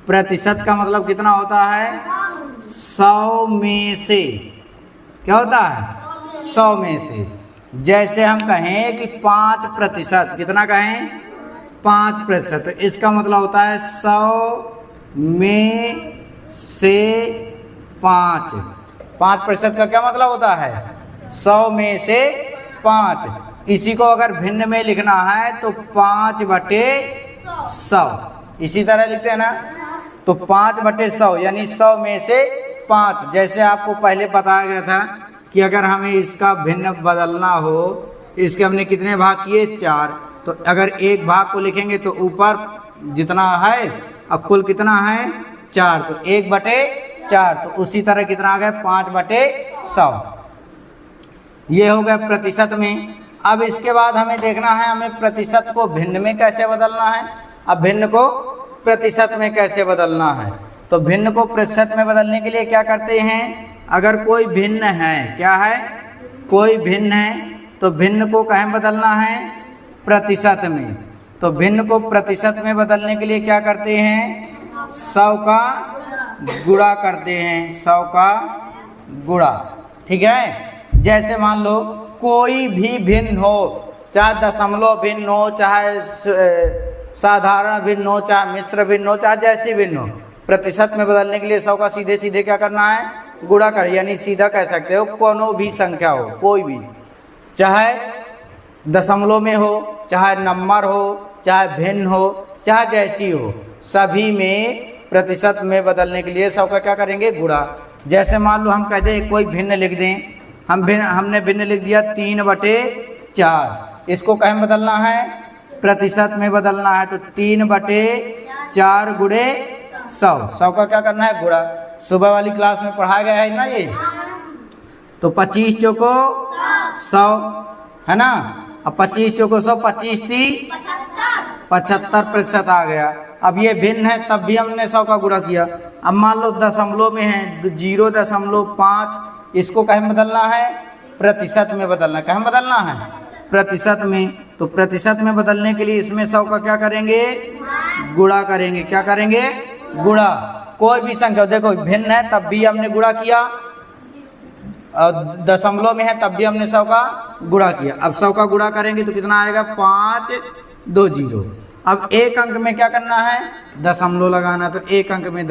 प्रतिशत का मतलब कितना होता है? 100 में से। क्या होता है? 100 में से। जैसे हम कहें कि 5%, कितना कहें? 5%, तो इसका मतलब होता है 100 में से 5। 5% का क्या मतलब होता है? 100 में से 5। इसी को अगर भिन्न में लिखना है तो 5/100, इसी तरह लिखते हैं ना, तो 5/100 यानी 100 में से 5। जैसे आपको पहले बताया गया था कि अगर हमें इसका भिन्न बदलना हो, इसके हमने कितने भाग किए? 4। तो अगर एक भाग को लिखेंगे तो ऊपर जितना है अब कुल कितना है? 4, तो 1/4। तो उसी तरह कितना आ गया? 5/100। ये हो गया प्रतिशत में। अब इसके बाद हमें देखना है हमें प्रतिशत को भिन्न में कैसे बदलना है। अब भिन्न को प्रतिशत में कैसे बदलना है, तो भिन्न को प्रतिशत में बदलने के लिए क्या करते हैं? अगर कोई भिन्न है, क्या है? कोई भिन्न है, तो भिन्न को कहाँ बदलना है? प्रतिशत में। तो भिन्न को प्रतिशत में बदलने के लिए क्या करते हैं? 100 का गुणा करते हैं। 100 का गुणा, ठीक है। जैसे मान लो कोई भी भिन्न हो, चाहे दशमलव भिन्न हो, चाहे साधारण भिन्न हो, चाहे मिश्र भिन्न हो, चाहे जैसी भिन्न हो, प्रतिशत में बदलने के लिए 100 का सीधे सीधे क्या करना है? गुणा कर, यानी सीधा कह सकते हो कोनो भी संख्या हो, कोई भी, चाहे दशमलव में हो, चाहे नंबर हो, चाहे भिन्न हो, चाहे जैसी हो, सभी में प्रतिशत में बदलने के लिए 100 का क्या करेंगे? गुणा। जैसे मान लो हम कहते हैं कोई भिन्न लिख दें, हमने भिन्न लिख दिया 3/4, इसको कहाँ बदलना है? प्रतिशत में बदलना है। तो 3/4 गुणे 100। 100 का क्या करना है? गुणा। सुबह वाली क्लास में पढ़ाया गया है ना ये। तो 25 चौको 100 है ना। अब 25 चौको 100, 25 × 75% आ गया। अब ये भिन्न है तब भी हमने 100 का गुणा किया। अब मान लो दशमलव में है 0.5, इसको कहाँ बदलना है? प्रतिशत में बदलना। कहाँ बदलना है? प्रतिशत में। तो प्रतिशत में बदलने के लिए इसमें 100 का क्या करेंगे? गुणा करेंगे। क्या करेंगे? गुणा। कोई भी संख्या, देखो भिन्न है तब भी हमने गुणा किया, और दशमलव में है तब भी हमने 100 का गुणा किया। अब 100 का गुणा करेंगे तो कितना आएगा? 520। अब एक अंक में क्या करना है? दशमलव लगाना। तो एक अंक में